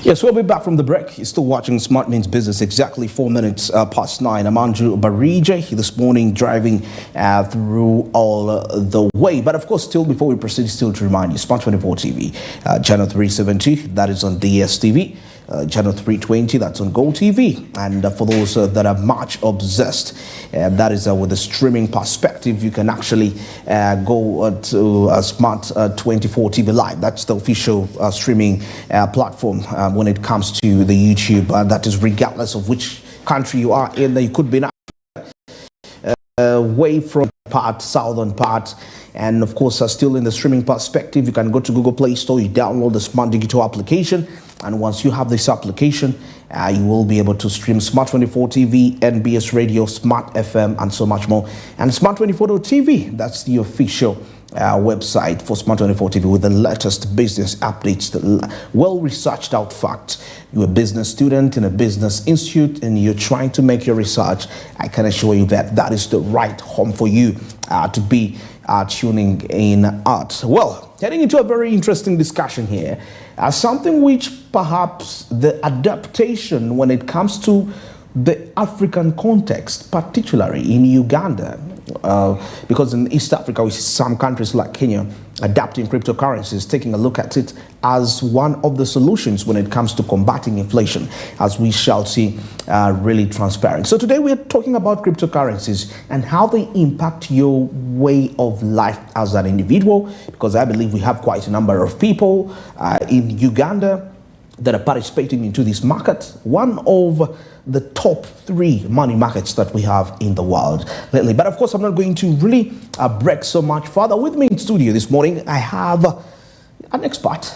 Yes, we'll be back from the break. You're still watching Smart Means Business, exactly 4 minutes past 9. I'm Andrew Barija this morning, driving through all the way. But of course, still before we proceed, still to remind you, Smart 24 TV, channel 370, that is on DSTV. Channel 320, that's on GOTV. And for those that are much obsessed, that is with the streaming perspective, you can actually go to Smart 24 TV Live. That's the official streaming platform when it comes to the YouTube. That is regardless of which country you are in. You could be in away from part, southern part, and of course still in the streaming perspective, you can go to Google Play Store, you download the Smart Digital application, and once you have this application, you will be able to stream Smart 24 TV, NBS Radio, Smart FM, and so much more. And Smart 24 TV, that's the official website for Smart 24 TV with the latest business updates, the well-researched out facts. You're a business student in a business institute and you're trying to make your research, I can assure you that that is the right home for you to be tuning in at. Well, heading into a very interesting discussion here, something which perhaps the adaptation when it comes to the African context, particularly in Uganda, because in East Africa we see some countries like Kenya adapting cryptocurrencies, taking a look at it as one of the solutions when it comes to combating inflation, as we shall see really transparent. So today we are talking about cryptocurrencies and how they impact your way of life as an individual, because I believe we have quite a number of people in Uganda that are participating into this market, one of the top 3 money markets that we have in the world lately. But of course, I'm not going to really break so much further. With me in studio this morning, I have an expert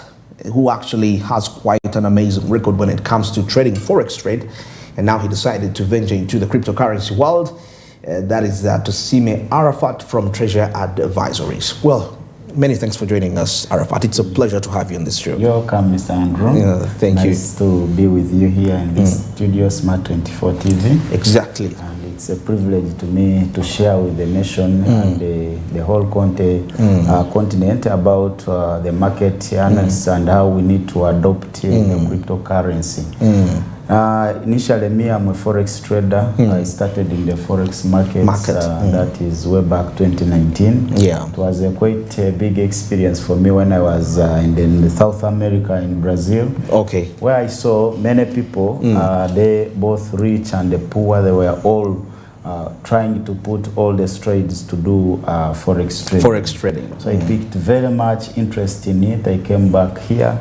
who actually has quite an amazing record when it comes to trading forex trade, and now he decided to venture into the cryptocurrency world. That is Tosime Arafat from Treasure Advisories. Well, many thanks for joining us, Arafat. It's a pleasure to have you on this show. You're welcome, Mr. Andrew. Yeah, thank you. Nice to be with you here in this studio, Smart 24 TV. Exactly. And it's a privilege to me to share with the nation and the whole continent about the market analysis and how we need to adopt the cryptocurrency. Initially, me, I'm a forex trader. I started in the forex market. That is way back 2019. Yeah, it was quite a big experience for me when I was in South America, in Brazil. Okay, where I saw many people, they both rich and the poor. They were all trying to put all the trades to do forex trading. So I picked very much interest in it. I came back here.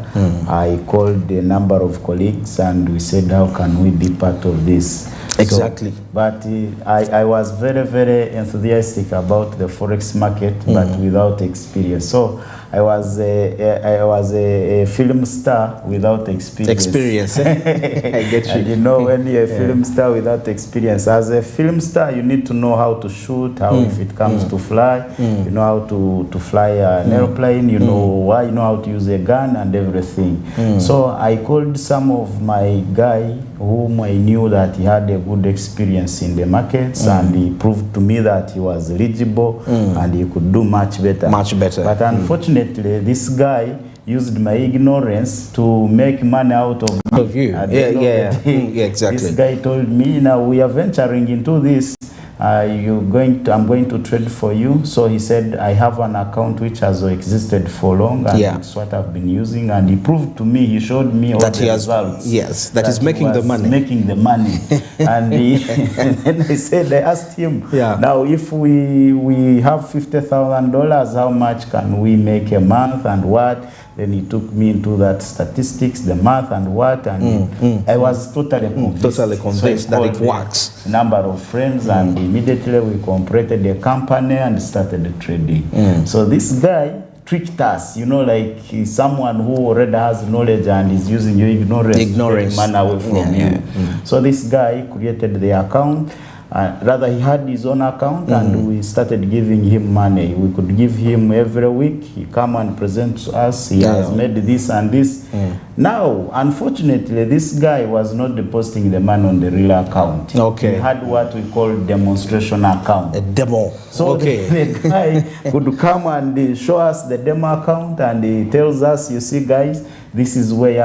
I called a number of colleagues and we said, how can we be part of this? Exactly. So, but I was very, very enthusiastic about the forex market, but without experience. So I was a film star without experience. I get you. And you know, when you're a film star without experience, as a film star, you need to know how to shoot, how if it comes to fly, you know how to fly an airplane, you know how to use a gun and everything. So I called some of my guy whom I knew that he had a good experience in the markets, and he proved to me that he was eligible and he could do much better. Much better. But unfortunately, this guy used my ignorance to make money out of you. Yeah, exactly. This guy told me, now we are venturing into this. I'm going to trade for you. So he said, I have an account which has existed for long, and it's what I've been using. And he proved to me, he showed me all the results. Yes, that is making the money. Making the money. And then I asked him, now if we have $50,000, how much can we make a month and what? Then he took me into that statistics, the math and what, and I was totally convinced, that it works. A number of friends, and immediately we cooperated the company and started the trading. So this guy tricked us, you know, like he's someone who already has knowledge and is using your ignorance to take money away from you. So this guy created the account. Rather, he had his own account, and we started giving him money. We could give him every week. He come and present to us. He has made this and this. Now, unfortunately, this guy was not depositing the money on the real account. Okay. He had what we call demonstration account. A demo. So the guy could come and show us the demo account, and he tells us, you see, guys, this is where,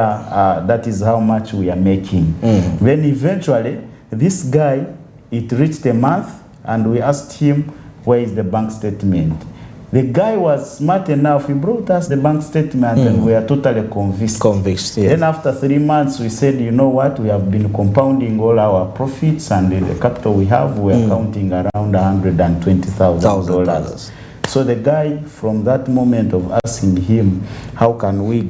that is how much we are making. Then eventually, this guy, it reached a month, and we asked him, where is the bank statement? The guy was smart enough. He brought us the bank statement, and we are totally convinced. Yeah. Then after 3 months, we said, you know what? We have been compounding all our profits, and the capital we have, we are counting around $120,000. So the guy, from that moment of asking him, how can we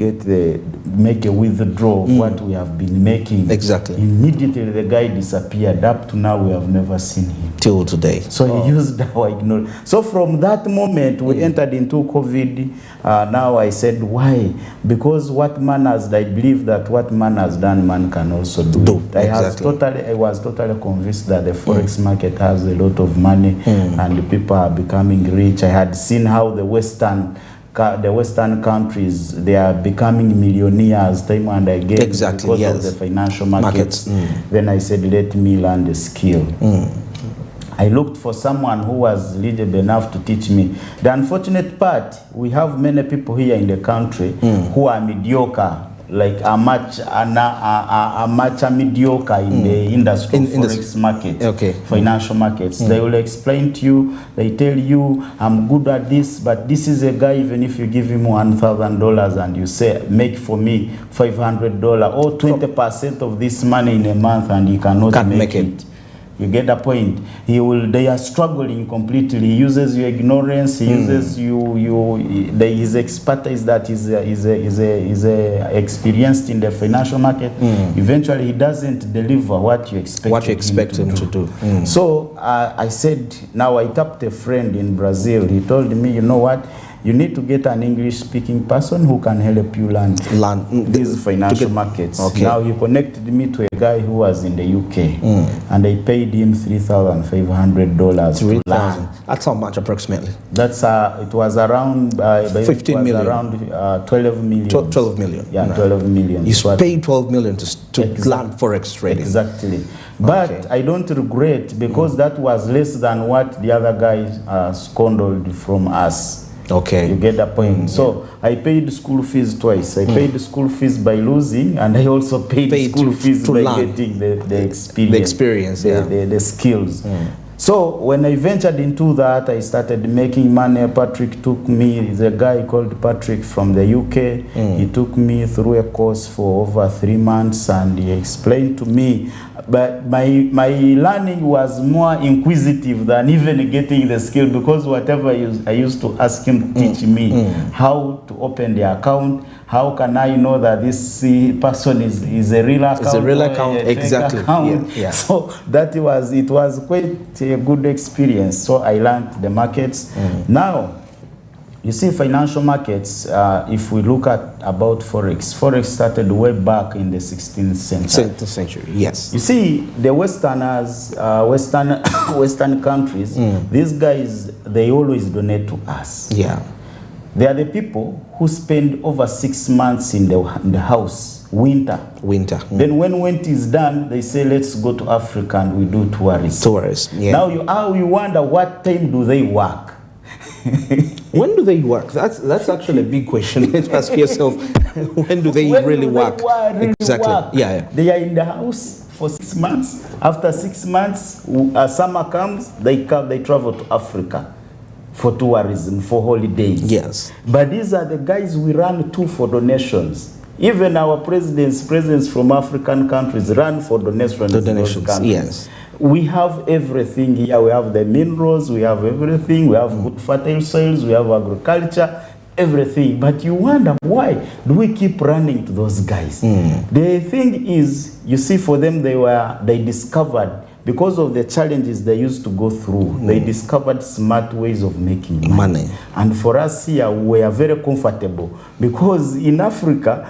make a withdrawal of what we have been making? Exactly. Immediately the guy disappeared. Up to now, we have never seen him. Till today. So he used our ignorance. So from that moment, we entered into COVID. Now I said, why? Because what man has, I believe that what man has done, man can also do. I was totally convinced that the forex market has a lot of money, and the people are becoming rich. I had seen how the Western countries, they are becoming millionaires time and again because of the financial markets. Then I said, let me learn the skill. I looked for someone who was eligible enough to teach me. The unfortunate part, we have many people here in the country who are mediocre, like a much mediocre in the industry, forex market, financial markets. They will explain to you, they tell you, I'm good at this, but this is a guy, even if you give him $1,000 and you say, make for me $500 or 20% of this money in a month, and he cannot make it. You get the point. They are struggling completely. He uses your ignorance. He uses his expertise that is experienced in the financial market. Eventually, he doesn't deliver what you expect him to do. So I said, now I tapped a friend in Brazil. He told me, you know what? You need to get an English-speaking person who can help you learn these financial markets. Now he connected me to a guy who was in the UK, and I paid him $3,500 to learn. That's how much approximately? That's it was around 15 million. Around 12 million. 12 million. Yeah, 12 million. You paid 12 million to learn forex trading. Exactly. But I don't regret, because that was less than what the other guys squandered from us. You get the point. So I paid school fees twice. I paid school fees by losing, and I also paid school fees by getting the experience, the skills. So when I ventured into that, I started making money. Patrick took me, there's a guy called Patrick from the UK. He took me through a course for over 3 months, and he explained to me. But my learning was more inquisitive than even getting the skill, because whatever I used to ask him to teach me how to open the account. How can I know that this person is a real account? It's a real account, exactly. Account? So it was quite a good experience. So I learned the markets. Now, you see, financial markets, if we look at about Forex started way back in the 16th century. 16th century, yes. You see, the Westerners, Western countries, these guys, they always donate to us. They are the people who spend over 6 months in the house, winter. Then when winter is done, they say, let's go to Africa and we do tourism. Now you wonder, what time do they work? When do they work? That's actually a big question. Let's ask yourself, when do they really work? Exactly. They are in the house for 6 months. After 6 months, summer comes, they travel to Africa for tourism, for holidays. But these are the guys we run to for donations. Even our presidents from African countries run for donations. In those countries. We have everything here. We have the minerals, we have everything. We have good fertile soils, we have agriculture, everything. But you wonder, why do we keep running to those guys? The thing is, you see, for them, they discovered because of the challenges they used to go through, they discovered smart ways of making money. And for us here, we are very comfortable because in Africa,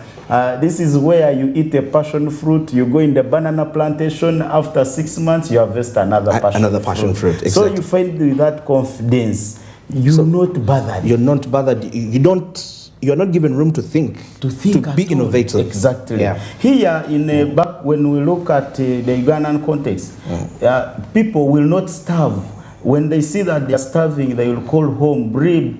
this is where you eat a passion fruit, you go in the banana plantation, after 6 months, you harvest another passion fruit. Exactly. So you find with that confidence, you're not bothered. You're not bothered. You're not given room to think to be innovative. Exactly. Yeah. Here, in back when we look at the Ugandan context, people will not starve. When they see that they are starving, they will call home,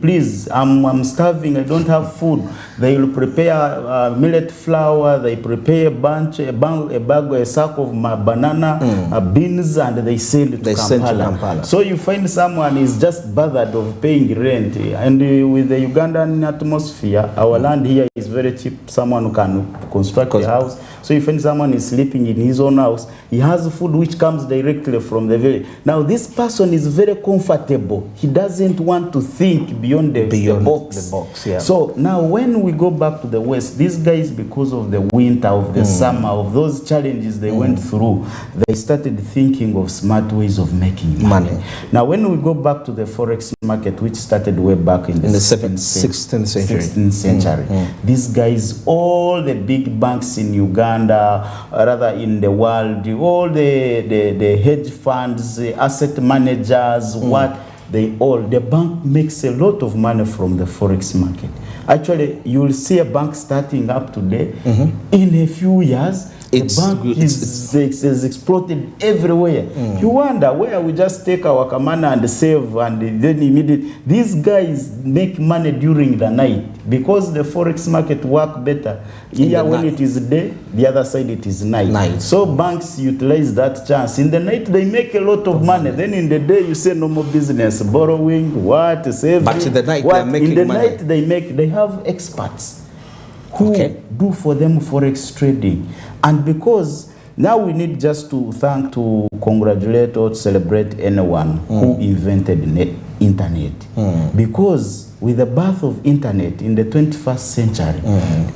please, I'm starving, I don't have food. They will prepare millet flour, they prepare a sack of banana, beans, and they send it to Kampala. So you find someone is just bothered of paying rent. And with the Ugandan atmosphere, our land here is very cheap. Someone who can construct a house. So you find someone is sleeping in his own house. He has food which comes directly from the village. Now this person is very comfortable. He doesn't want to think beyond the box. Yeah. So now when we go back to the West, these guys, because of the winter, of the summer, of those challenges they went through, they started thinking of smart ways of making money. Now when we go back to the forex market, which started way back in the 16th century, these guys, all the big banks in Uganda, rather in the world, all the hedge funds, asset managers, the bank makes a lot of money from the forex market. Actually, you will see a bank starting up today. In a few years, the bank is exploded everywhere. You wonder where we just take our kamana and save, and then immediately these guys make money during the night because the forex market work better. Here when it is day, the other side it is night. So banks utilize that chance. In the night they make a lot of money. Then in the day you say no more business, borrowing, saving. But in the night they are making in the money. night they have experts who do for them forex trading. And because now we need just to congratulate or celebrate anyone who invented the internet. Because with the birth of internet in the 21st century,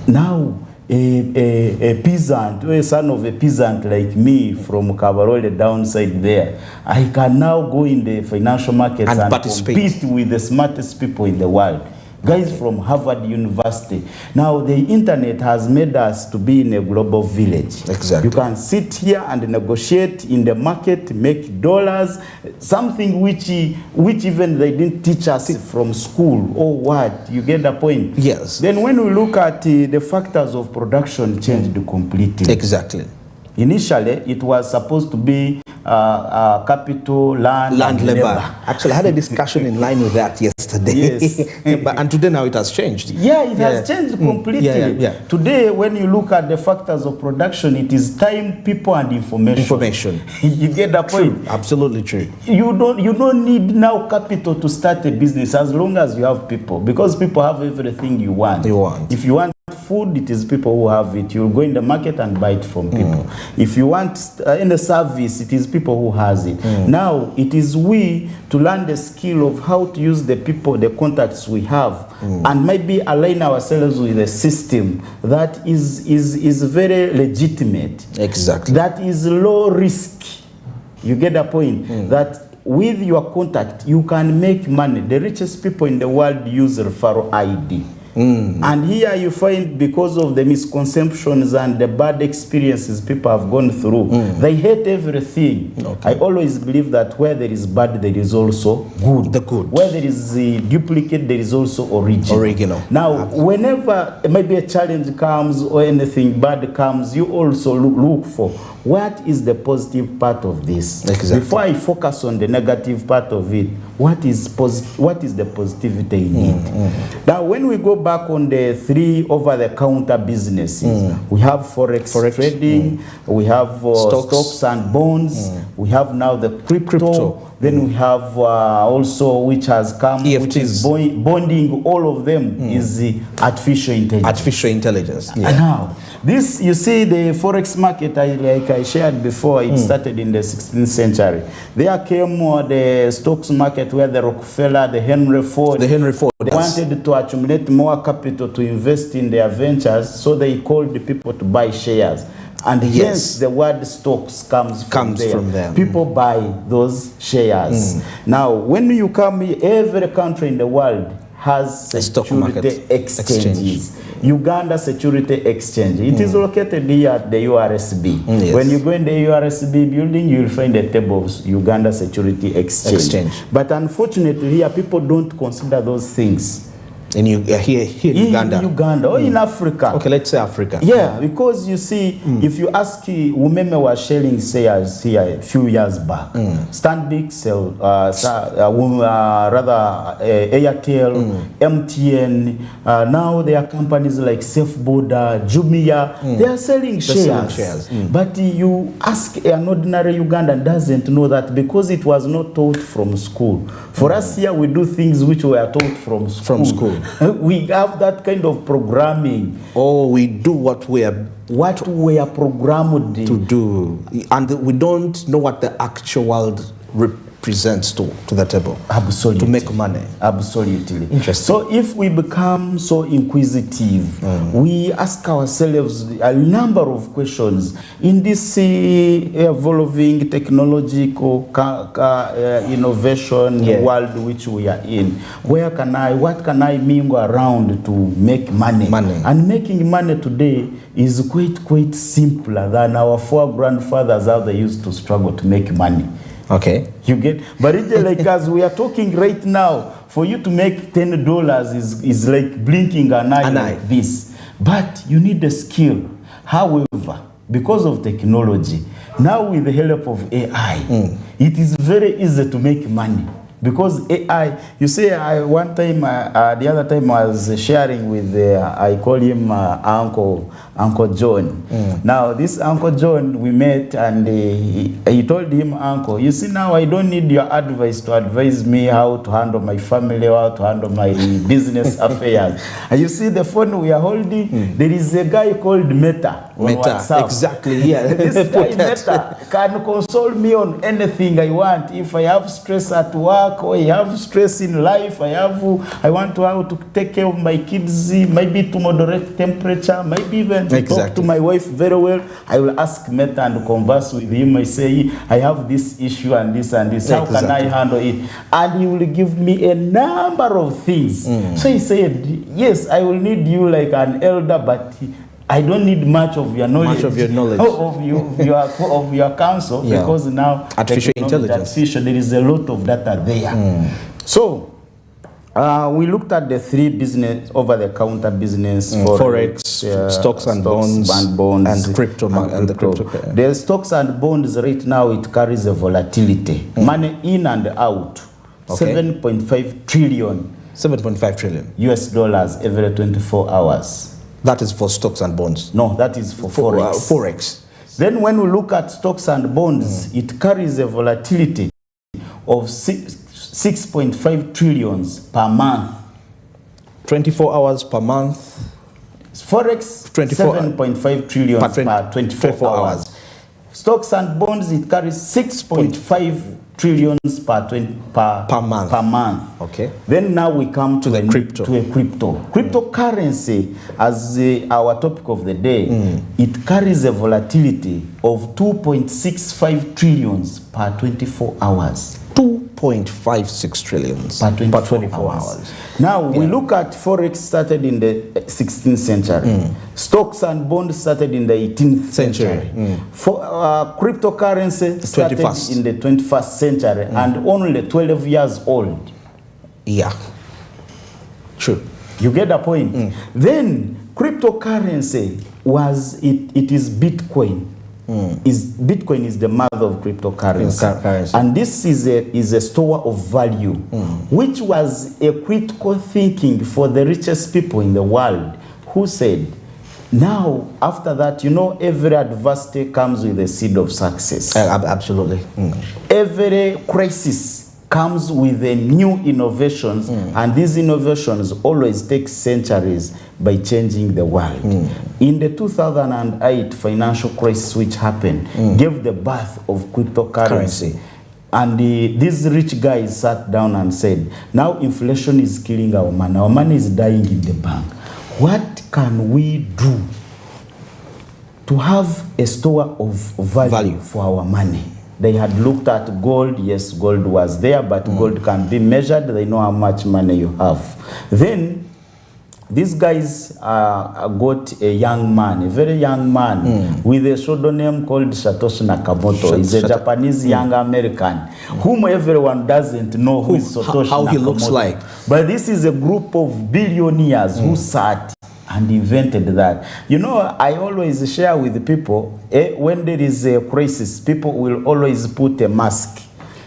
now a peasant, or a son of a peasant like me from Kabarole downside there, I can now go in the financial markets and compete with the smartest people in the world. Guys from Harvard University. Now the internet has made us to be in a global village. Exactly. You can sit here and negotiate in the market, make dollars, something which even they didn't teach us from school or what. You get the point? Yes. Then when we look at the factors of production changed completely. Exactly. Initially, it was supposed to be capital, land labor. Actually, I had a discussion in line with that yesterday. Yes. And today now it has changed. Yeah, it has changed completely. Today, when you look at the factors of production, it is time, people, and information. You get the point? True. Absolutely true. You don't need now capital to start a business as long as you have people, because people have everything you want. If you want food, it is people who have it. You'll go in the market and buy it from people. If you want any service, it is people who has it. Now, it is we to learn the skill of how to use the people, the contacts we have, and maybe align ourselves with a system that is very legitimate. Exactly. That is low risk. You get the point? That with your contact, you can make money. The richest people in the world use referral ID. And here you find, because of the misconceptions and the bad experiences people have gone through, they hate everything. I always believe that where there is bad, there is also good. The good. Where there is a duplicate, there is also original. Now, whenever maybe a challenge comes or anything bad comes, you also look for what is the positive part of this. Exactly. Before I focus on the negative part of it, what is the positivity in it? Now, when we go back on the 3 over-the-counter businesses, we have forex trading, we have stocks and bonds, we have now the crypto. Then we have also, which has come, EFTs. Which is bonding. All of them is the artificial intelligence. Artificial intelligence. And now, this, you see, the forex market, like I shared before, it started in the 16th century. There came the stocks market where the Rockefeller, the Henry Ford, they wanted to accumulate more capital to invest in their ventures, so they called the people to buy shares. and Yes. hence the word stocks comes Comes there. from there. People buy those shares. Now, when you come here, every country in the world has A stock security market exchanges. Uganda Security Exchange. It is located here at the URSB. Yes. When you go in the URSB building, you will find a table of Uganda Security Exchange. But unfortunately, here people don't consider those things. And you here in Uganda. In Uganda or in Africa. Okay, let's say Africa. Yeah, because you see, if you ask, Umeme was sharing shares here a few years back. Stanbic sell, Airtel, MTN. Now there are companies like Safe Border, Jumia. They are selling shares. But you ask an ordinary Ugandan doesn't know that because it was not taught from school. For us here, we do things which we are taught from school. From school. We have that kind of programming. Oh, we do what we are programmed to do, and we don't know what the actual world represents to the table. Absolutely. To make money. Absolutely. Interesting. So if we become so inquisitive, we ask ourselves a number of questions in this evolving technological innovation world which we are in. What can I mingle around to make money? And making money today is quite simpler than our grandfathers how they used to struggle to make money. Okay. You get, but it's like as we are talking right now, for you to make $10 is like blinking an eye like this. But you need a skill. However, because of technology, now with the help of AI, it is very easy to make money. Because AI, you say, one time, the other time I was sharing with, I call him Uncle John. Now, this Uncle John, we met and he told him, Uncle, you see now I don't need your advice to advise me how to handle my family, how to handle my business affairs. And you see the phone we are holding, there is a guy called Meta on WhatsApp. Exactly, yeah. This guy Meta can console me on anything I want. If I have stress at work, or I have stress in life, I want to how to take care of my kids, maybe to moderate temperature, maybe even to talk to my wife very well. I will ask Meta and converse with him. I say, I have this issue and this and this. How can I handle it? And he will give me a number of things. So he said, yes, I will need you like an elder, but I don't need much of your knowledge. Of your counsel, because now artificial intelligence. There is a lot of data there. So we looked at the three business over-the-counter business: forex, stocks and bonds, and crypto. The stocks and bonds right now it carries a volatility, money in and out. 7.5 trillion. 7.5 trillion US dollars every 24 hours. That is for stocks and bonds? No, that is for forex. Forex. Then when we look at stocks and bonds, it carries a volatility of 6.5 trillions per month. 24 hours per month. Forex, 7.5 trillion per 24 hours. Stocks and bonds, it carries 6.5 trillions per month. Okay. Then now we come to crypto. Cryptocurrency, as our topic of the day, it carries a volatility of 2.65 trillions per 24 hours. 2.56 trillions per 24 hours. Now, we look at Forex started in the 16th century. Stocks and bonds started in the 18th century. Cryptocurrency started in the 21st century and only 12 years old. Yeah. True. You get the point? Then, cryptocurrency it is Bitcoin. Bitcoin is the mother of cryptocurrency. And this is a store of value, which was a critical thinking for the richest people in the world, who said, now, after that, every adversity comes with a seed of success. Absolutely. Every crisis comes with a new innovations, and these innovations always take centuries by changing the world. In the 2008 financial crisis which happened, gave the birth of cryptocurrency. And these rich guys sat down and said, now inflation is killing our money is dying in the bank. What can we do to have a store of value for our money. They had looked at gold. Yes, gold was there, but gold can be measured. They know how much money you have. Then these guys got a young man, a very young man, with a pseudonym called Satoshi Nakamoto. He's a Japanese young American, whom everyone doesn't know who is Satoshi how Nakamoto. he looks like. But this is a group of billionaires who sat and invented that. You know, I always share with people, when there is a crisis, people will always put a mask.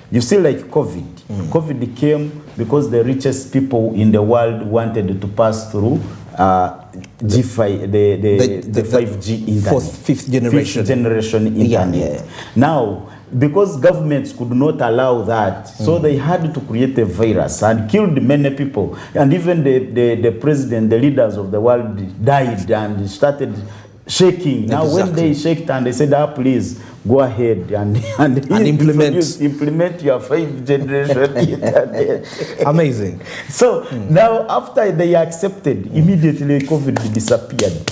You see, like COVID. COVID came because the richest people in the world wanted to pass through G5, the 5G internet. Fifth generation. Fifth generation internet. Yeah. Now, because governments could not allow that, so they had to create a virus and killed many people. And even the president, the leaders of the world died and started shaking. Now, when they shaked and they said, please go ahead and implement your 5th generation internet. Amazing. So now, after they accepted, immediately COVID disappeared.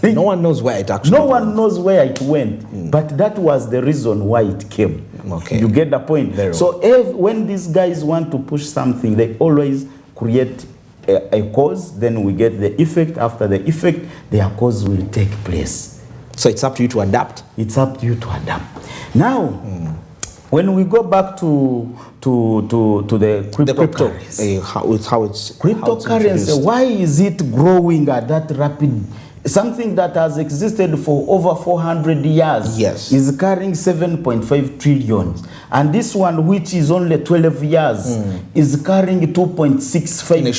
No one knows where it actually No one knows where it went, but that was the reason why it came. Okay. You get the point? So when these guys want to push something, they always create a cause, then we get the effect. After the effect, their cause will take place. So it's up to you to adapt. It's up to you to adapt. Now, when we go back to the cryptocurrency, cryptocurrency, why is it growing at that rapid? Something that has existed for over 400 years is carrying 7.5 trillion. And this one, which is only 12 years, is carrying 2.65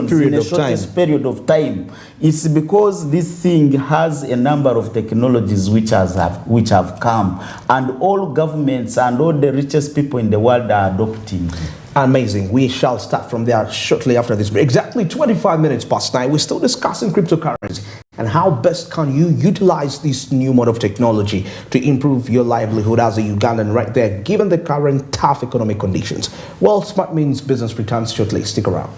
trillion in the shortest period of time. It's because this thing has a number of technologies which have come. And all governments and all the richest people in the world are adopting. Amazing. We shall start from there shortly after this break. Exactly 25 minutes past 9. We're still discussing cryptocurrency and how best can you utilize this new mode of technology to improve your livelihood as a Ugandan right there, given the current tough economic conditions. Well, Smart Means Business returns shortly. Stick around.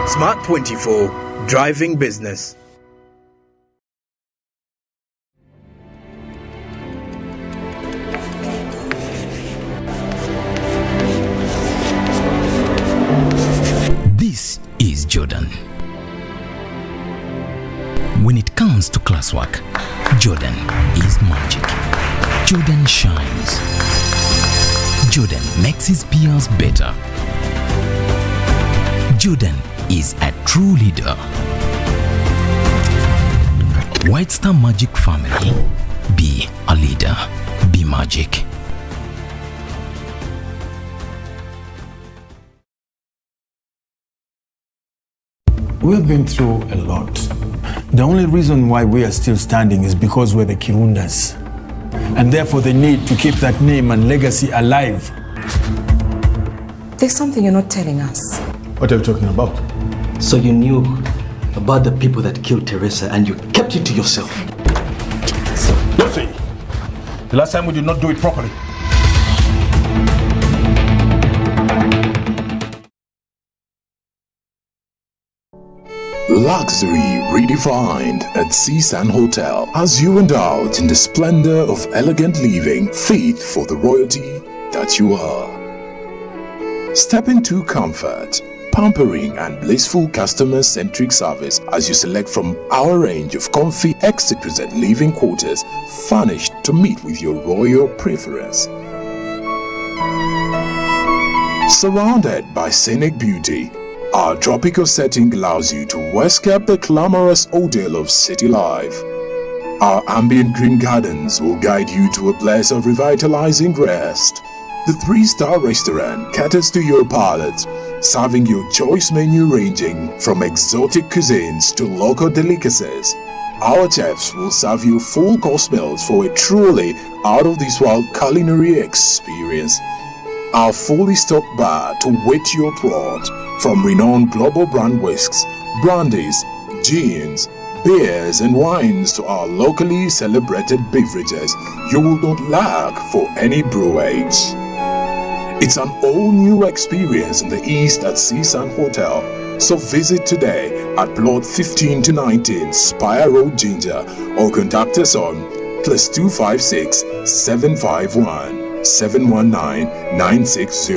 Smart 24, driving business. This is Jordan. When it comes to classwork, Jordan is magic. Jordan shines. Jordan makes his peers better. Jordan is a true leader. White Star Magic family. Be a leader. Be magic. We've been through a lot. The only reason why we are still standing is because we're the Kirundas. And therefore the need to keep that name and legacy alive. There's something you're not telling us. What are you talking about? So you knew about the people that killed Teresa and you kept it to yourself. Lucy, the last time we did not do it properly. Luxury redefined at Seasan Hotel as you indulge in the splendor of elegant living fit for the royalty that you are. Step into comfort, pampering and blissful customer-centric service as you select from our range of comfy exquisite living quarters furnished to meet with your royal preference. Surrounded by scenic beauty, our tropical setting allows you to escape the glamorous ordeal of city life. Our ambient green gardens will guide you to a place of revitalizing rest. The 3-star restaurant caters to your palate, serving your choice menu ranging from exotic cuisines to local delicacies. Our chefs will serve you full course meals for a truly out-of-this-world culinary experience. Our fully stocked bar to whet your throat, from renowned global brand whisks, brandies, gins, beers and wines to our locally celebrated beverages, you will not lack for any brewage. It's an all-new experience in the East at CSUN Hotel. So visit today at Plot 15 to 19 Spire Road, Ginger, or contact us on +256 751 719 960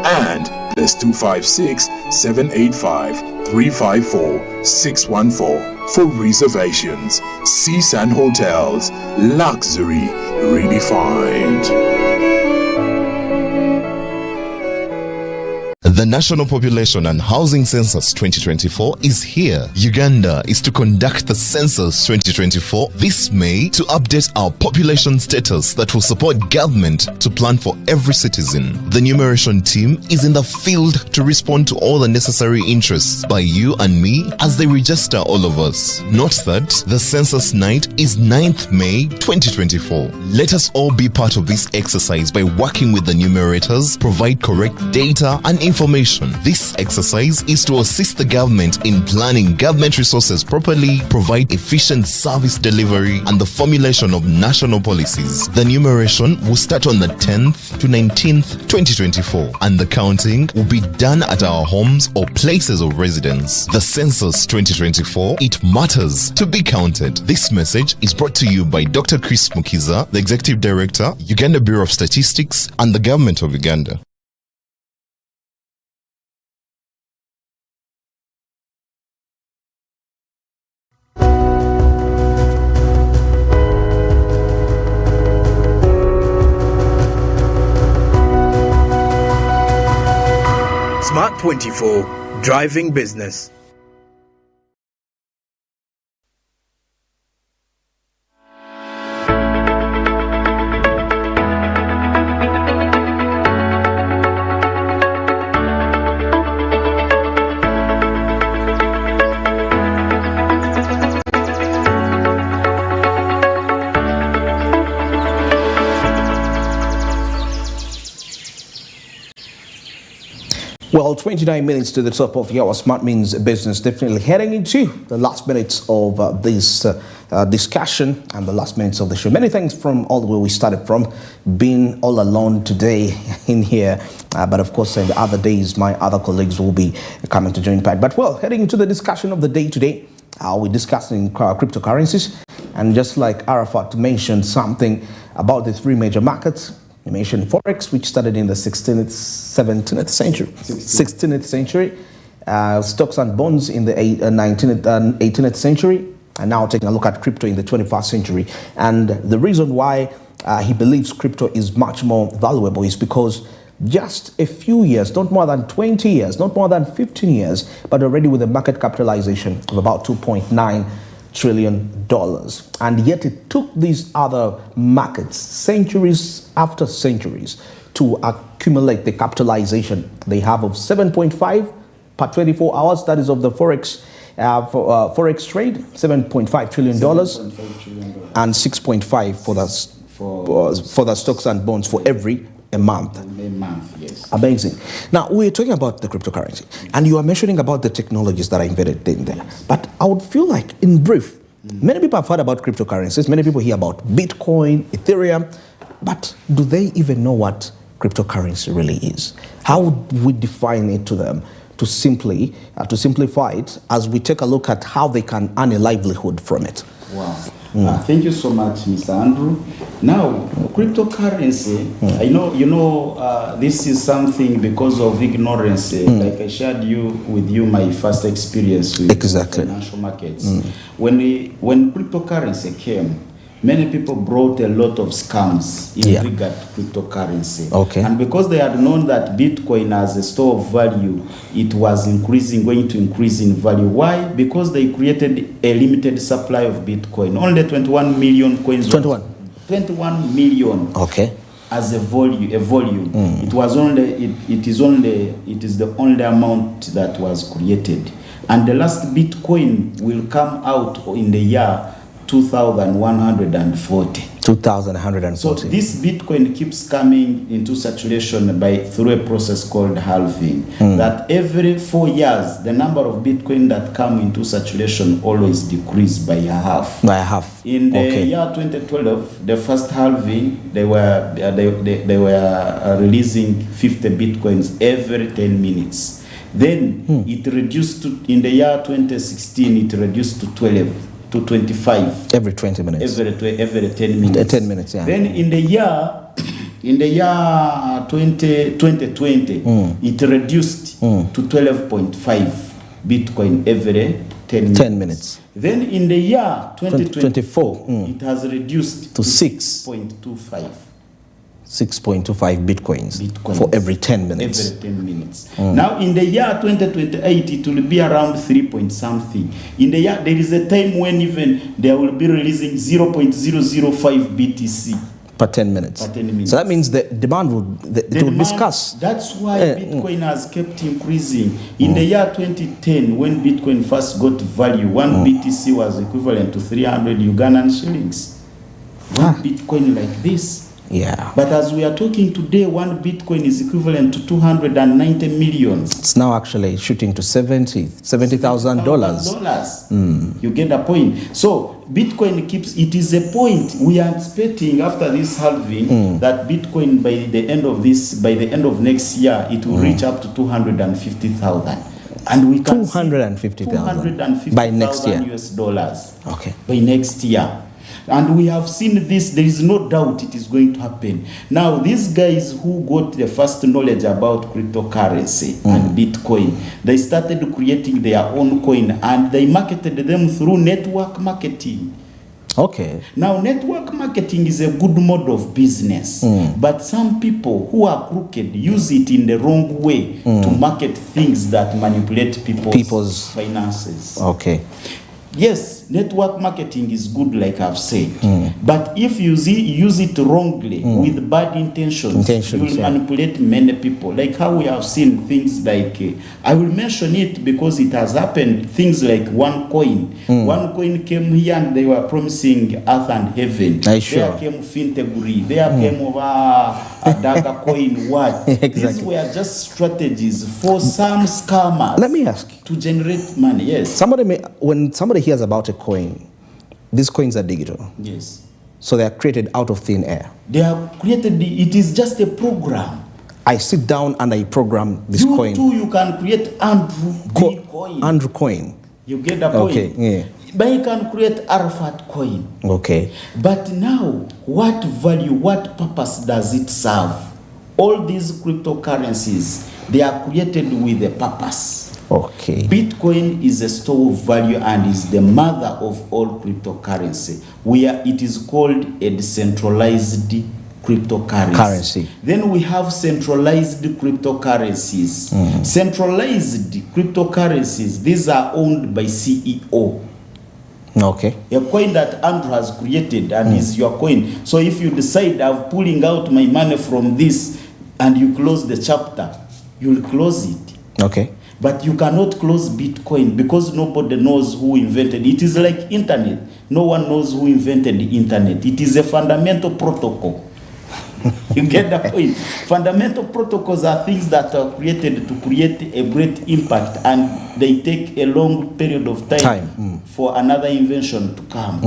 and +256 785 354 614 for reservations. CSUN Hotels, luxury redefined. The National Population and Housing Census 2024 is here. Uganda is to conduct the Census 2024 this May to update our population status that will support government to plan for every citizen. The numeration team is in the field to respond to all the necessary interests by you and me as they register all of us. Note that the census night is 9th May 2024. Let us all be part of this exercise by working with the numerators, provide correct data and information. This exercise is to assist the government in planning government resources properly, provide efficient service delivery, and the formulation of national policies. The numeration will start on the 10th to 19th, 2024, and the counting will be done at our homes or places of residence. The Census 2024, it matters to be counted. This message is brought to you by Dr. Chris Mukiza, the Executive Director, Uganda Bureau of Statistics, and the Government of Uganda. Smart 24, driving business. Well, 29 minutes to the top of your Smart Means Business, definitely heading into the last minutes of this discussion and the last minutes of the show. Many thanks from all the way we started from, being all alone today in here. But of course, in the other days, my other colleagues will be coming to join part. But well, heading into the discussion of the day today, we're discussing cryptocurrencies. And just like Arafat mentioned something about the three major markets, you mentioned Forex, which started in the 17th century. 16th century. Stocks and bonds in the 18th century. And now taking a look at crypto in the 21st century. And the reason why he believes crypto is much more valuable is because just a few years, not more than 20 years, not more than 15 years, but already with a market capitalization of about $2.9 trillion. And yet it took these other markets centuries after centuries to accumulate the capitalization they have of 7.5 per 24 hours. That is of the Forex trade, $7.5 trillion and 6.5 for the stocks and bonds for every a month. Yes. Amazing. Now, we're talking about the cryptocurrency, and you are mentioning about the technologies that are embedded in there. Yes. But I would feel like, in brief, many people have heard about cryptocurrencies. Many people hear about Bitcoin, Ethereum, but do they even know what cryptocurrency really is? How would we define it to them to simplify it as we take a look at how they can earn a livelihood from it? Wow. Thank you so much, Mr. Andrew. Now, cryptocurrency, I know, this is something because of ignorance. Like I shared with you my first experience with financial markets. When cryptocurrency came, many people brought a lot of scams in regard to cryptocurrency. Okay. And because they had known that Bitcoin as a store of value, it was going to increase in value. Why? Because they created a limited supply of Bitcoin. Only 21 million coins. 21 million. Okay. As a volume. It is the only amount that was created. and the last Bitcoin will come out in the year 2140. 2140. So this Bitcoin keeps coming into saturation through a process called halving. That every 4 years, the number of Bitcoin that come into saturation always decrease by a half. By a half. In the year 2012, the first halving, they were releasing 50 Bitcoins every 10 minutes. Then it reduced to, in the year 2016, it reduced to 12. To 25 every 20 minutes, every 10 minutes. 10 minutes, yeah. Then in the year 2020, it reduced to 12.5 Bitcoin every 10 minutes. Then in the year 2024, it has reduced to 6.25. 6.25 bitcoins for every 10 minutes. Every 10 minutes. Now, in the year 2028, it will be around 3 point something. In the year, there is a time when even they will be releasing 0.005 BTC per 10 minutes. Per 10 minutes. So that means the demand will discuss. That's why Bitcoin has kept increasing. In the year 2010, when Bitcoin first got value, one BTC was equivalent to 300 Ugandan shillings. One Bitcoin like this. Yeah. But as we are talking today, one Bitcoin is equivalent to 290 millions. It's now actually shooting to $70,000. You get the point. So Bitcoin keeps, it is a point we are expecting after this halving that Bitcoin by the end of next year, it will reach up to 250,000. And we can 250,000 by next year. US dollars. Okay. By next year. And we have seen this, there is no doubt it is going to happen. Now, these guys who got the first knowledge about cryptocurrency and Bitcoin, they started creating their own coin and they marketed them through network marketing. Okay. Now, network marketing is a good mode of business, but some people who are crooked use it in the wrong way to market things that manipulate people's finances. Okay. Yes, network marketing is good, like I've said. But if you use it wrongly with bad intentions you will manipulate many people. Like how we have seen things like, I will mention it because it has happened, things like OneCoin. OneCoin came here and they were promising earth and heaven. There came Finteguri, there came over a Daga coin. What? Exactly. These were just strategies for some scammers. Let me ask you. To generate money, yes. When somebody hears about a coin, these coins are digital. Yes. So they are created out of thin air. They are created, it is just a program. I sit down and I program this coin. You too, you can create Andrew coin. Andrew coin. You get the point? Okay, yeah. But you can create Arafat coin. Okay. But now, what value, what purpose does it serve? All these cryptocurrencies, they are created with a purpose. Okay. Bitcoin is a store of value and is the mother of all cryptocurrency, where it is called a decentralized cryptocurrency. Then we have centralized cryptocurrencies. Centralized cryptocurrencies, these are owned by CEO. Okay. A coin that Andrew has created and is your coin. So if you decide I'm pulling out my money from this and you close the chapter, you'll close it. Okay. But you cannot close Bitcoin because nobody knows who invented it. It is like internet. No one knows who invented the internet. It is a fundamental protocol. You get the point? Fundamental protocols are things that are created to create a great impact, and they take a long period of time for another invention to come.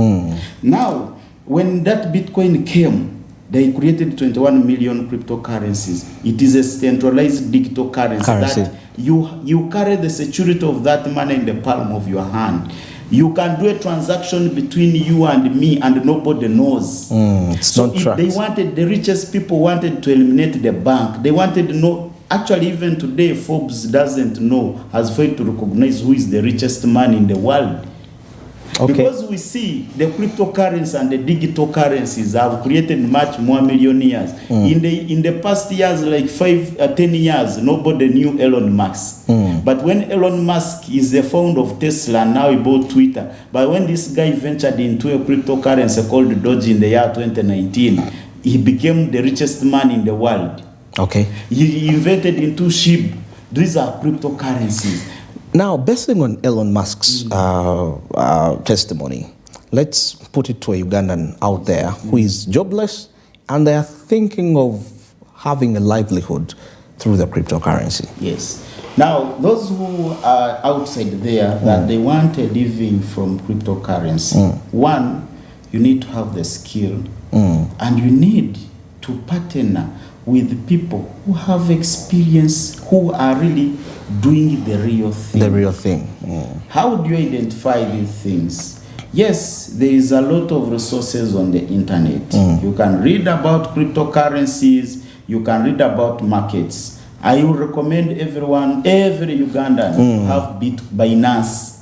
Now, when that Bitcoin came, they created 21 million cryptocurrencies. It is a centralized digital currency. That you carry the security of that money in the palm of your hand. You can do a transaction between you and me and nobody knows. So if they wanted, the richest people wanted to eliminate the bank. They wanted to know, actually even today Forbes doesn't know, has failed to recognize who is the richest man in the world. Okay. Because we see the cryptocurrency and the digital currencies have created much more millionaires. In the past years, like 10 years, nobody knew Elon Musk. But when Elon Musk is the founder of Tesla, and now he bought Twitter. But when this guy ventured into a cryptocurrency called Doge in the year 2019, he became the richest man in the world. Okay. He invented into SHIB. These are cryptocurrencies. Now, based on Elon Musk's testimony, let's put it to a Ugandan out there who is jobless and they are thinking of having a livelihood through the cryptocurrency. Yes. Now, those who are outside there that they want a living from cryptocurrency, one, you need to have the skill and you need to partner with people who have experience, who are really doing the real thing. The real thing. How do you identify these things? Yes, there is a lot of resources on the internet. You can read about cryptocurrencies, you can read about markets. I will recommend everyone, every Ugandan, to have Binance.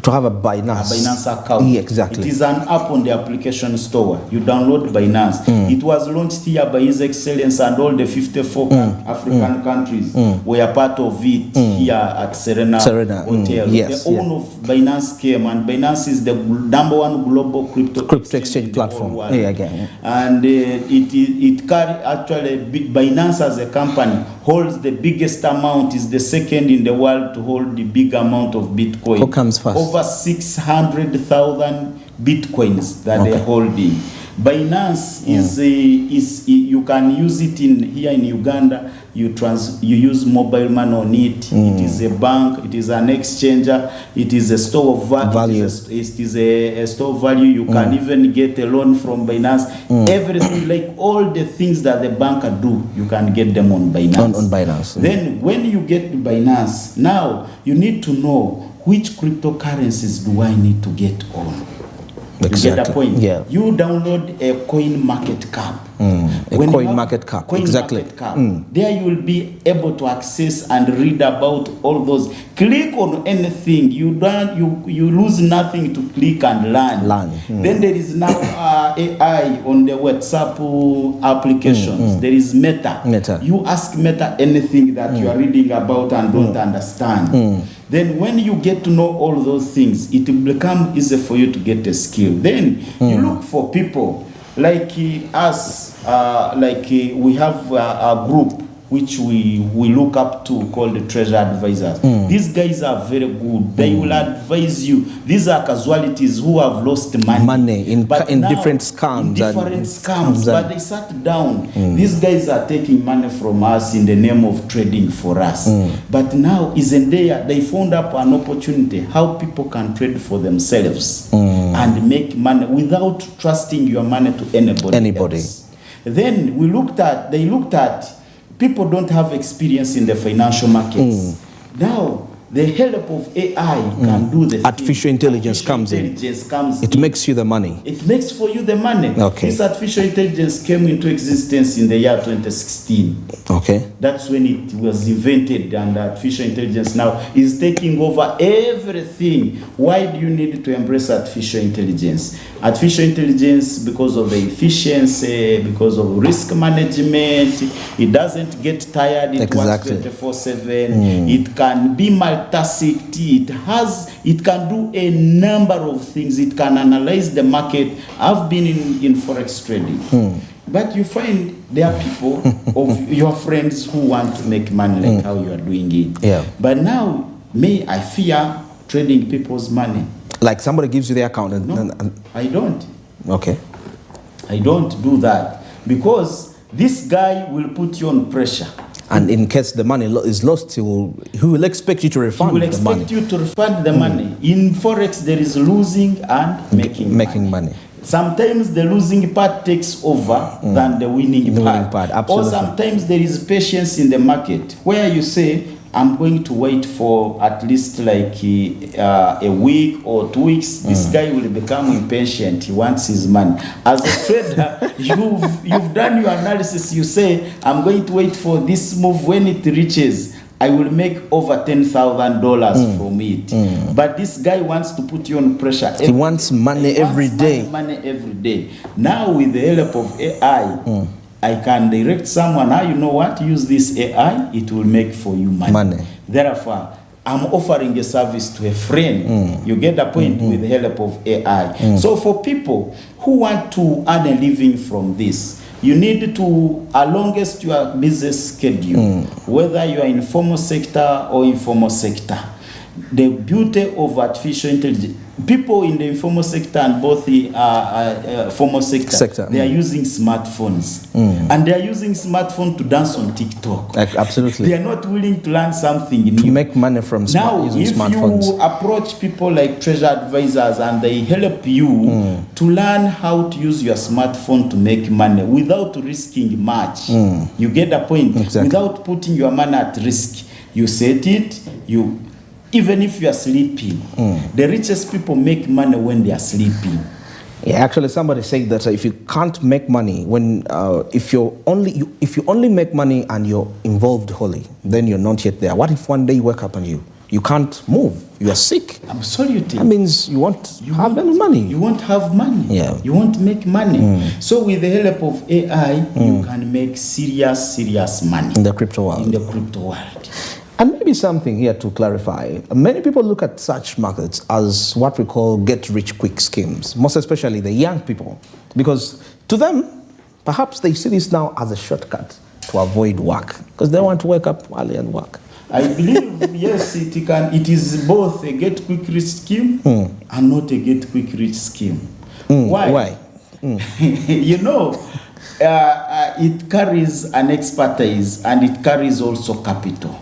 To have a Binance account. Yeah, exactly. It is an app on the application store. You download Binance. It was launched here by His Excellency, and all the 54 African countries were part of it here at Serena Hotel. Yes, the owner of Binance came, and Binance is the number one global crypto exchange platform. And it carry actually Binance as a company holds the biggest amount, is the second in the world to hold the big amount of Bitcoin. Who comes first? Over 600,000 Bitcoins that they're holding. Binance is you can use it here in Uganda. You use mobile money on it. It is a bank. It is an exchanger. It is a store of value. It is a store of value. You can even get a loan from Binance. Everything, like all the things that the bank do, you can get them on Binance. On Binance. Then when you get to Binance, now you need to know which cryptocurrencies do I need to get on. Exactly. You get the point? Yeah. You download a coin market cap. Coin market cap. There you will be able to access and read about all those. Click on anything. You lose nothing to click and learn. Then there is now AI on the WhatsApp applications. There is Meta. You ask Meta anything that you are reading about and don't understand. Then when you get to know all those things, it will become easy for you to get a skill. Then you look for people like us, we have a group which we look up to called the treasure advisors. These guys are very good. They will advise you. These are casualties who have lost money in different scams. But they sat down. These guys are taking money from us in the name of trading for us. But now, isn't there? They found up an opportunity how people can trade for themselves and make money without trusting your money to anybody else. Then they looked at people don't have experience in the financial markets. Now, the help of AI can do the artificial intelligence comes in. It makes you the money. It makes for you the money. Okay. This artificial intelligence came into existence in the year 2016. Okay. That's when it was invented, and artificial intelligence now is taking over everything. Why do you need to embrace artificial intelligence? Artificial intelligence, because of the efficiency, because of risk management, it doesn't get tired. It works 24/7. It can be multi-tasked. It can do a number of things. It can analyze the market. I've been in forex trading. But you find there are people of your friends who want to make money like how you are doing it. Yeah. But now, I fear trading people's money. Like somebody gives you their account I don't. Okay. I don't do that because this guy will put you on pressure. And in case the money is lost, he will expect you to refund the money. He will expect you to refund the money. In Forex, there is losing and making money. Sometimes the losing part takes over than the winning part. Absolutely. Or sometimes there is patience in the market where you say, I'm going to wait for at least like a week or 2 weeks. This guy will become impatient. He wants his money. As a trader, you've done your analysis. You say, I'm going to wait for this move. When it reaches, I will make over $10,000 from it. But this guy wants to put you on pressure. He wants money every day. Money every day. Now with the help of AI, I can direct someone, you know what, use this AI, it will make for you money. Therefore, I'm offering a service to a friend. You get the point with the help of AI. So for people who want to earn a living from this, you need to, alongst your business schedule, whether you are in formal sector or informal sector, the beauty of artificial intelligence. People in the informal sector and both the formal sector, they are using smartphones. And they are using smartphones to dance on TikTok. Absolutely. They are not willing to learn something new. To make money from using smartphones. Now, if you approach people like treasure advisors and they help you to learn how to use your smartphone to make money without risking much, you get the point? Exactly. Without putting your money at risk. You set it, even if you are sleeping. The richest people make money when they are sleeping. Yeah, actually, somebody said that if you can't make money when if you only make money and you're involved wholly, then you're not yet there. What if one day you wake up and you can't move? You are sick. Absolutely. That means you won't have any money. You won't have money. Yeah. You won't make money. So with the help of AI, you can make serious money in the crypto world. In the crypto world. And maybe something here to clarify. Many people look at such markets as what we call get-rich-quick schemes, most especially the young people, because to them, perhaps they see this now as a shortcut to avoid work, because they want to wake up early and work. I believe, yes, it is both a get-quick-rich scheme and not a get-quick-rich scheme. Why? You know, it carries an expertise and it carries also capital.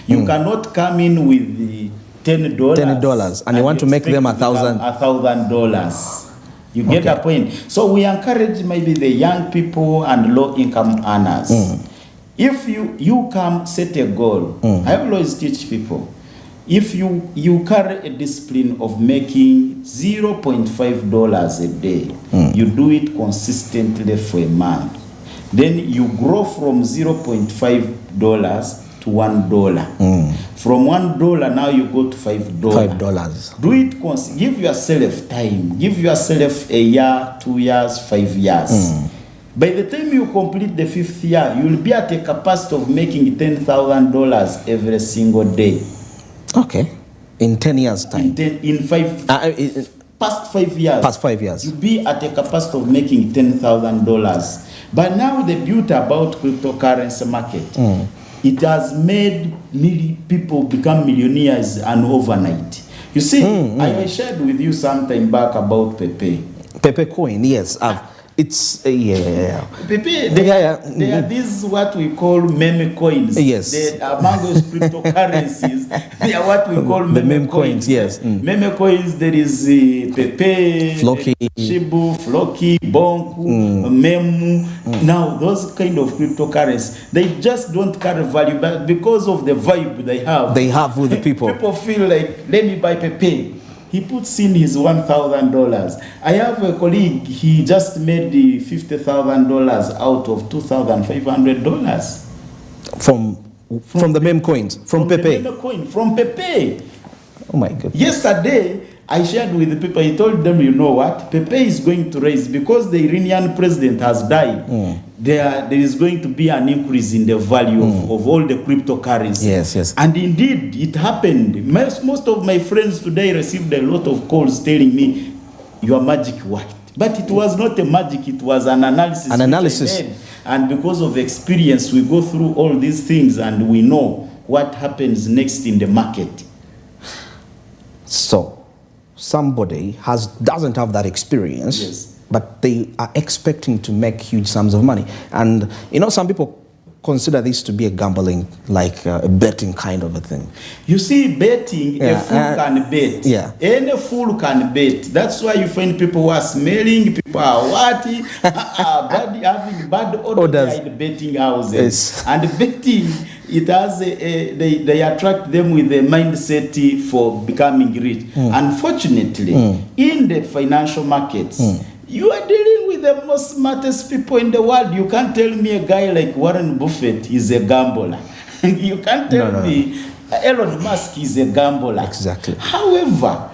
You cannot come in with the $10 and you want to make them $1,000. You get the point? So we encourage maybe the young people and low-income earners. If you come set a goal, I always teach people, if you carry a discipline of making $0.5 a day, you do it consistently for a month, then you grow from $0.5 to $1. From $1 now you go to $5. Do it give yourself time. Give yourself a year, 2 years, 5 years. By the time you complete the 5th year, you will be at a capacity of making $10,000 every single day. Okay. In 10 years' time. Past 5 years. Past 5 years. You'll be at a capacity of making $10,000. But now the beauty about cryptocurrency market, it has made people become millionaires and overnight. You see, I shared with you some time back about Pepe. Pepe coin, yes. It's Pepe, they are these what we call meme coins. Yes. They are among those cryptocurrencies. They are what we call meme coins. Yes. Meme coins. There is Pepe, Floki, Shibu, Floki, Bonku, Memu. Now those kind of cryptocurrencies, they just don't carry value, but because of the vibe they have with the people. People feel like, let me buy Pepe. He puts in his $1,000. I have a colleague, he just made the $50,000 out of $2,500. From the meme coins, from Pepe. The meme coin, from Pepe. Oh my goodness. Yesterday, I shared with the people, I told them, you know what, Pepe is going to raise, because the Iranian president has died, there is going to be an increase in the value of all the cryptocurrency. Yes. And indeed, it happened. Most of my friends today received a lot of calls telling me, your magic worked. But it was not a magic, it was an analysis. An analysis. I made. And because of experience, we go through all these things and we know what happens next in the market. So, somebody doesn't have that experience, but they are expecting to make huge sums of money. And some people consider this to be a gambling, like a betting kind of a thing. You see, betting, a fool can bet. Yeah. Any fool can bet. That's why you find people who are smelling, people are watty, having bad odors in betting houses. Yes. And betting, it has they attract them with a mindset for becoming rich. Unfortunately, in the financial markets, you are dealing with the most smartest people in the world. You can't tell me a guy like Warren Buffett is a gambler. You can't tell me Elon Musk is a gambler. Exactly. However,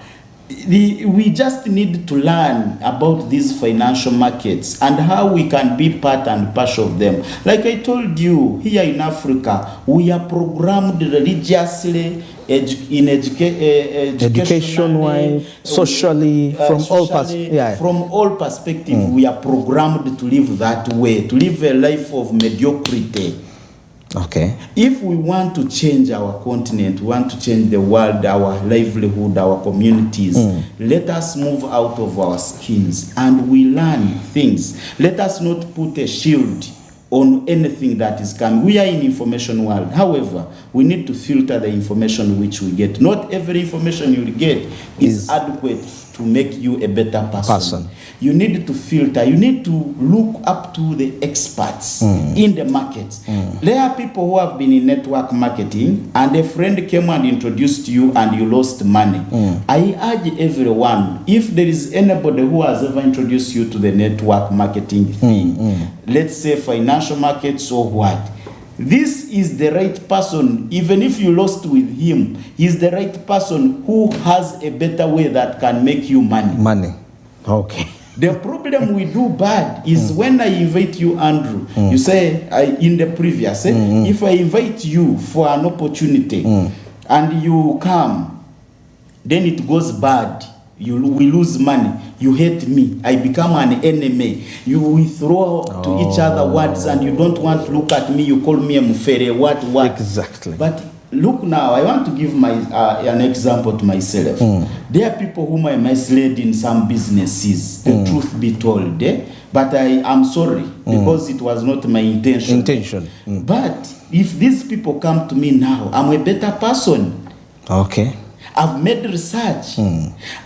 we just need to learn about these financial markets and how we can be part and parcel of them. Like I told you, here in Africa, we are programmed religiously, education-wise, socially, from all perspectives, we are programmed to live that way, to live a life of mediocrity. Okay. If we want to change our continent, we want to change the world, our livelihood, our communities, let us move out of our skins and we learn things. Let us not put a shield on anything that is coming. We are in information world. However, we need to filter the information which we get. Not every information you get is adequate to make you a better person. You need to filter. You need to look up to the experts in the market. There are people who have been in network marketing and a friend came and introduced you and you lost money. I urge everyone, if there is anybody who has ever introduced you to the network marketing thing, let's say financial markets or what, this is the right person. Even if you lost with him, he's the right person who has a better way that can make you money. Okay. The problem we do bad is when I invite you, Andrew, you say, in the previous, if I invite you for an opportunity and you come, then it goes bad. We lose money. You hate me. I become an enemy. You withdraw to each other words and you don't want to look at me. You call me a mufere. What? Exactly. But look now, I want to give an example to myself. There are people whom I misled in some businesses, the truth be told. But I am sorry because it was not my intention. But if these people come to me now, I'm a better person. Okay. I've made research.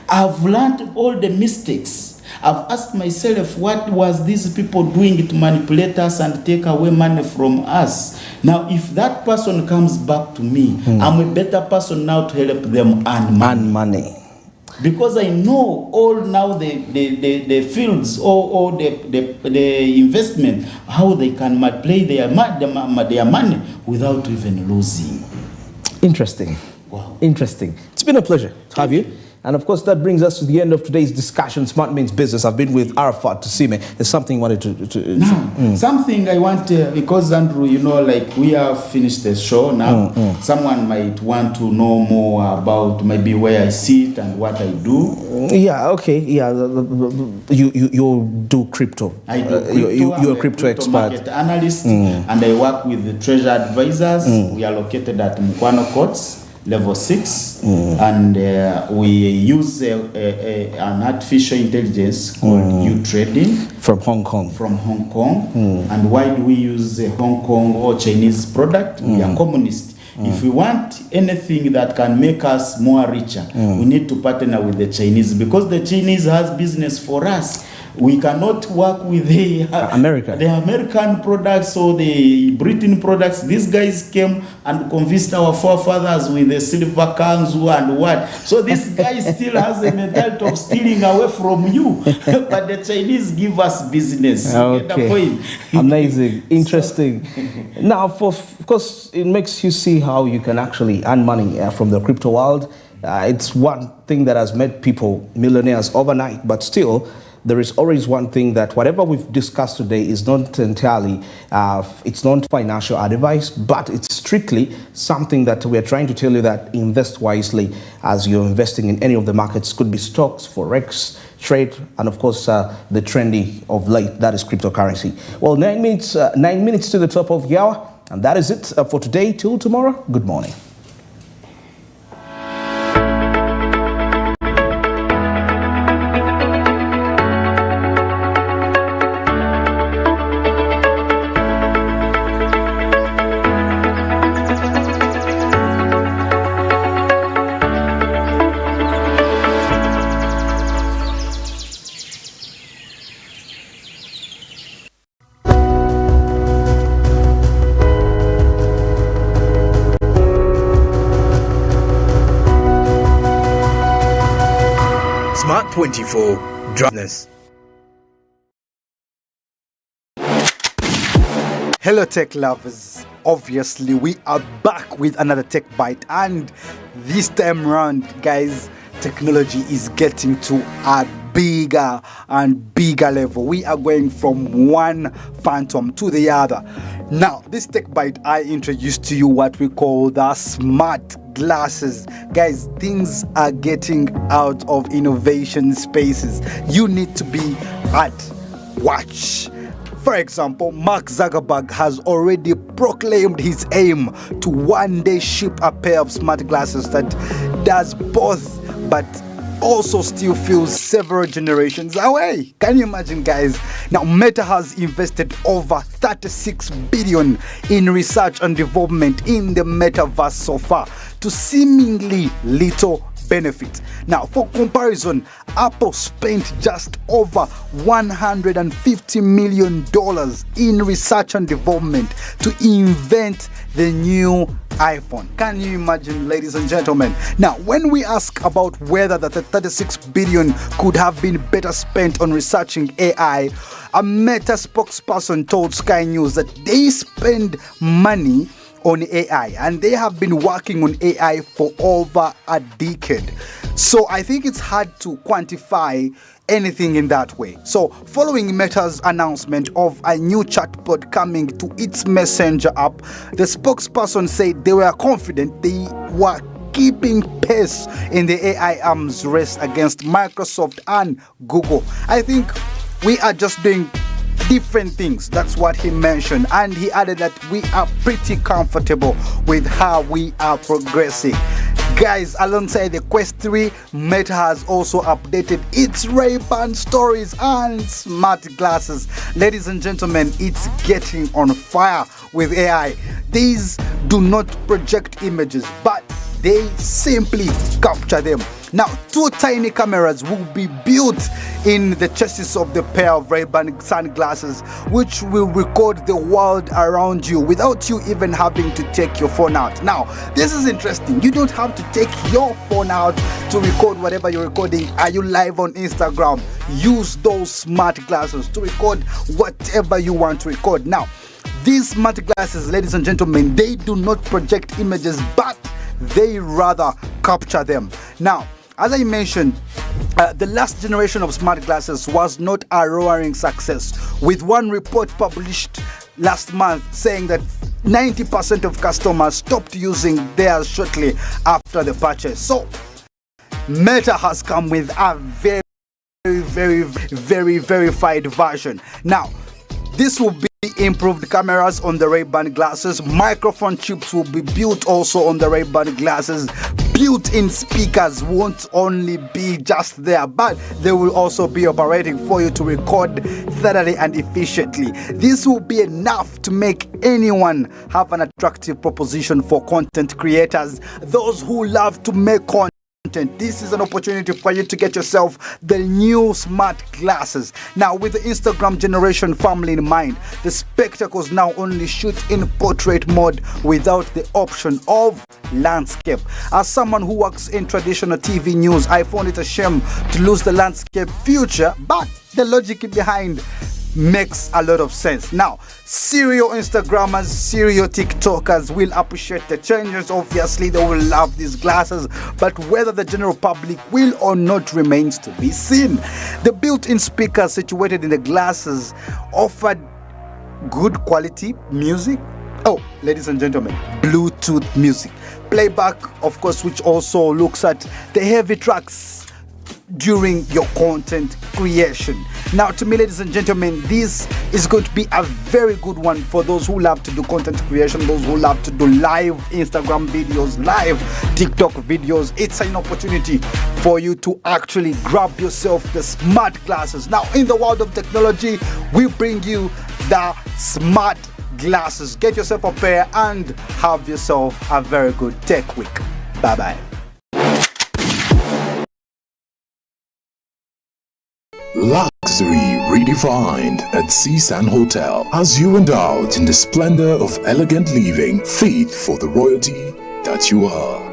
I've learned all the mistakes. I've asked myself, what was these people doing to manipulate us and take away money from us? Now, if that person comes back to me, I'm a better person now to help them earn money. Because I know all now the fields or the investment, how they can play their money without even losing. Interesting. Wow. Interesting. It's been a pleasure to have you. And of course, that brings us to the end of today's discussion, Smart Means Business. I've been with Arafat Tusime. There's something you wanted to something I want, because Andrew, you know, like we have finished the show now. Someone might want to know more about maybe where I sit and what I do. Yeah, okay. Yeah, you do crypto. I do crypto. You're a crypto expert. Market analyst, and I work with the treasure advisors. We are located at Mukwano Courts, level 6, and we use an artificial intelligence called U-Trading from Hong Kong. And why do we use Hong Kong or Chinese product? We are communist. If we want anything that can make us more richer, we need to partner with the Chinese, because the Chinese has business for us. We cannot work with the American products or the Britain products. These guys came and convinced our forefathers with the silver kanzu and what. So this guy still has a mentality of stealing away from you. But the Chinese give us business. Okay. Get the point? Amazing. Interesting. Now, of course, it makes you see how you can actually earn money from the crypto world. It's one thing that has made people millionaires overnight, but still, there is always one thing that whatever we've discussed today is not entirely, it's not financial advice, but it's strictly something that we're trying to tell you that invest wisely as you're investing in any of the markets. Could be stocks, forex, trade, and of course, the trendy of late, that is cryptocurrency. Well, 9 minutes to the top of the hour, and that is it for today. Till tomorrow, good morning. Smart 24 Dryness. Hello tech lovers, obviously we are back with another tech bite, and this time around, guys, technology is getting to a bigger and bigger level. We are going from one phantom to the other. Now, this tech bite, I introduced to you what we call the smart glasses. Guys, things are getting out of innovation spaces. You need to be at watch For example, Mark Zuckerberg has already proclaimed his aim to one day ship a pair of smart glasses that does both, but also still feels several generations away. Can you imagine, guys? Now, Meta has invested over 36 billion in research and development in the metaverse so far, to seemingly little benefit. Now, for comparison, Apple spent just over $150 million in research and development to invent the new iPhone. Can you imagine, ladies and gentlemen? Now, when we ask about whether the 36 billion could have been better spent on researching AI, a Meta spokesperson told Sky News that they spend money on AI and they have been working on AI for over a decade. So I think it's hard to quantify anything in that way. So following Meta's announcement of a new chatbot coming to its Messenger app, the spokesperson said they were confident they were keeping pace in the AI arms race against Microsoft and Google. I think we are just doing different things. That's what he mentioned, and he added that we are pretty comfortable with how we are progressing. Guys, alongside the Quest 3, Meta has also updated its Ray-Ban stories and smart glasses. Ladies and gentlemen, it's getting on fire with AI. These do not project images, but they simply capture them. Now, 2 tiny cameras will be built in the chassis of the pair of Ray-Ban sunglasses, which will record the world around you without you even having to take your phone out. Now, this is interesting. You don't have to take your phone out to record whatever you're recording. Are you live on Instagram? Use those smart glasses to record whatever you want to record. Now, these smart glasses, ladies and gentlemen, they do not project images, but they rather capture them. Now, as I mentioned, the last generation of smart glasses was not a roaring success, with one report published last month saying that 90% of customers stopped using theirs shortly after the purchase. So, Meta has come with a very verified version. Now, this will be improved cameras on the Ray-Ban glasses. Microphone chips will be built also on the Ray-Ban glasses. Built-in speakers won't only be just there, but they will also be operating for you to record thoroughly and efficiently. This will be enough to make anyone have an attractive proposition for content creators, those who love to make content. This is an opportunity for you to get yourself the new smart glasses. Now, with the Instagram generation family in mind, the spectacles now only shoot in portrait mode without the option of landscape. As someone who works in traditional TV news, I found it a shame to lose the landscape feature, but the logic behind makes a lot of sense. Now, serial Instagrammers, serial TikTokers will appreciate the changes. Obviously, they will love these glasses, but whether the general public will or not remains to be seen. The built-in speakers situated in the glasses offered good quality music. Oh, ladies and gentlemen, Bluetooth music. Playback, of course, which also looks at the heavy tracks during your content creation. Now, to me, ladies and gentlemen, this is going to be a very good one for those who love to do content creation, those who love to do live Instagram videos, live TikTok videos. It's an opportunity for you to actually grab yourself the smart glasses. Now, in the world of technology, we bring you the smart glasses. Get yourself a pair and have yourself a very good tech week. Bye-bye. Luxury redefined at CSAN Hotel as you indulge in the splendor of elegant living, fit for the royalty that you are.